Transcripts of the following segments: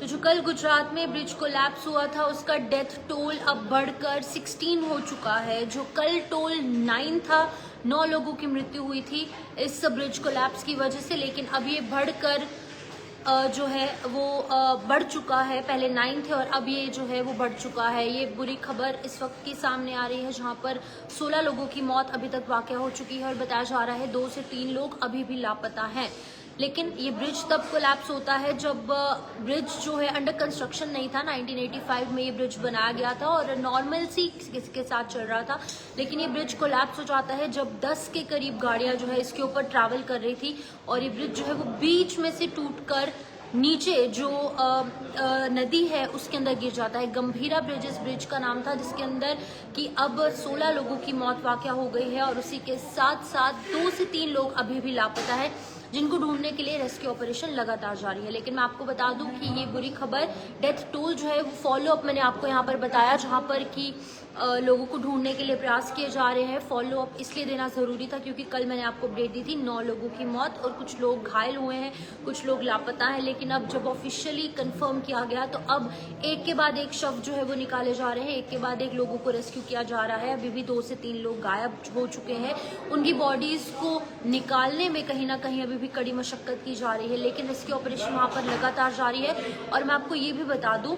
जो कल गुजरात में ब्रिज कोलैप्स हुआ था उसका डेथ टोल अब बढ़कर 16 हो चुका है। जो कल टोल 9 था, 9 लोगों की मृत्यु हुई थी इस ब्रिज कोलैप्स की वजह से, लेकिन अब ये बढ़कर जो है वो बढ़ चुका है। पहले 9 थे और अब ये जो है वो बढ़ चुका है। ये बुरी खबर इस वक्त की सामने आ रही है जहां पर 16 लोगों की मौत अभी तक वाक़या हो चुकी है और बताया जा रहा है 2 से 3 लोग अभी भी लापता हैं। लेकिन ये ब्रिज तब कोलैप्स होता है जब ब्रिज जो है अंडर कंस्ट्रक्शन नहीं था। 1985 में ये ब्रिज बनाया गया था और नॉर्मल सी इसके साथ चल रहा था, लेकिन ये ब्रिज कोलैप्स हो जाता है जब 10 के करीब गाड़ियां जो है इसके ऊपर ट्रैवल कर रही थी और ये ब्रिज जो है वो बीच में से टूटकर नीचे जो नदी है उसके अंदर गिर जाता है। गंभीरा ब्रिज इस ब्रिज का नाम था, जिसके अंदर कि अब 16 लोगों की मौत वाक़या हो गई है और उसी के साथ साथ 2 से 3 लोग अभी भी लापता है, जिनको ढूंढने के लिए रेस्क्यू ऑपरेशन लगातार जारी है। लेकिन मैं आपको बता दूं कि ये बुरी खबर, डेथ टोल जो है वो फॉलो अप मैंने आपको यहाँ पर बताया, जहाँ पर कि लोगों को ढूंढने के लिए प्रयास किए जा रहे हैं। फॉलो अप इसलिए देना ज़रूरी था क्योंकि कल मैंने आपको अपडेट दी थी 9 लोगों की मौत और कुछ लोग घायल हुए हैं, कुछ लोग लापता हैं। लेकिन अब जब ऑफिशियली कंफर्म किया गया तो अब एक के बाद एक शव जो है वो निकाले जा रहे हैं, एक के बाद एक लोगों को रेस्क्यू किया जा रहा है। अभी भी 2 से 3 लोग गायब हो चुके हैं। उनकी बॉडीज को निकालने में कहीं ना कहीं अभी भी कड़ी मशक्कत की जा रही है, लेकिन रेस्क्यू ऑपरेशन वहाँ पर लगातार जारी है। और मैं आपको ये भी बता दूं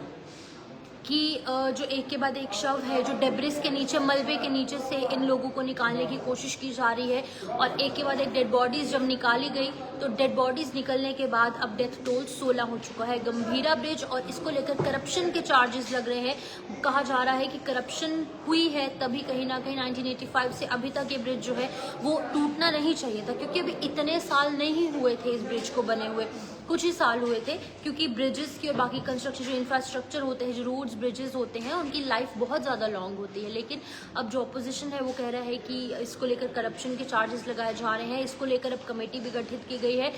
कि जो एक के बाद एक शव है, जो डेब्रिस के नीचे, मलबे के नीचे से इन लोगों को निकालने की कोशिश की जा रही है और एक के बाद एक डेड बॉडीज जब निकाली गई तो डेड बॉडीज निकलने के बाद अब डेथ टोल 16 हो चुका है। गंभीरा ब्रिज और इसको लेकर करप्शन के चार्जेस लग रहे हैं। कहा जा रहा है कि करप्शन हुई है तभी कहीं ना कहीं 1985 से अभी तक ये ब्रिज जो है वो टूटना नहीं चाहिए था, क्योंकि अभी इतने साल नहीं हुए थे इस ब्रिज को बने हुए, कुछ ही साल हुए थे। क्योंकि ब्रिजेस की और बाकी कंस्ट्रक्शन जो इंफ्रास्ट्रक्चर होते हैं, जो रोड्स ब्रिजेस होते हैं, उनकी लाइफ बहुत ज़्यादा लॉन्ग होती है। लेकिन अब जो अपोजिशन है वो कह रहा है कि इसको लेकर करप्शन के चार्जेस लगाए जा रहे हैं। इसको लेकर अब कमेटी भी गठित की गई है।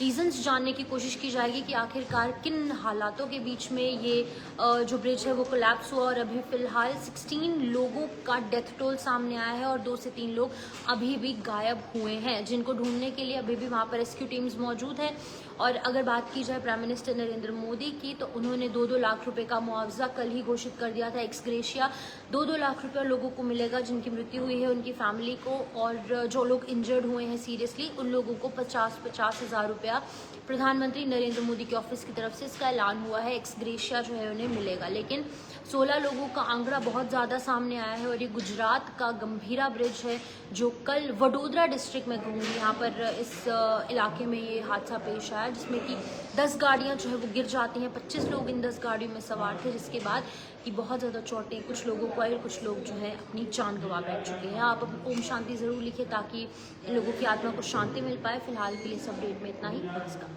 रीजंस जानने की कोशिश की जाएगी कि आखिरकार किन हालातों के बीच में ये जो ब्रिज है वो कोलैप्स हुआ। और अभी फिलहाल 16 लोगों का डेथ टोल सामने आया है और 2 से 3 लोग अभी भी गायब हुए हैं, जिनको ढूंढने के लिए अभी भी वहाँ पर रेस्क्यू टीम्स मौजूद हैं। और अगर बात की जाए प्राइम मिनिस्टर नरेंद्र मोदी की, तो उन्होंने 2-2 लाख रुपए का मुआवजा कल ही घोषित कर दिया था। एक्स ग्रेशिया 2-2 लाख रुपए लोगों को मिलेगा जिनकी मृत्यु हुई है, उनकी फैमिली को, और जो लोग इंजर्ड हुए हैं सीरियसली उन लोगों को 50-50 हज़ार रुपया प्रधानमंत्री नरेंद्र मोदी के ऑफिस की तरफ से इसका ऐलान हुआ है। एक्स ग्रेशिया जो है उन्हें मिलेगा। लेकिन 16 लोगों का आंकड़ा बहुत ज़्यादा सामने आया है और ये गुजरात का गंभीरा ब्रिज है जो कल वडोदरा डिस्ट्रिक्ट में कहूँगी, यहाँ पर इस इलाके में ये हादसा पेश आया, जिसमें कि 10 गाड़ियाँ जो है वो गिर जाती हैं। 25 लोग इन 10 गाड़ियों में सवार थे, जिसके बाद कि बहुत ज़्यादा चोटें कुछ लोगों को आई और कुछ लोग जो है अपनी जान गंवा बैठ चुके हैं। आप ओम शांति ज़रूर लिखें ताकि इन लोगों की आत्मा को शांति मिल पाए। फिलहाल के लिए इस अपडेट में इतना ही। नमस्कार।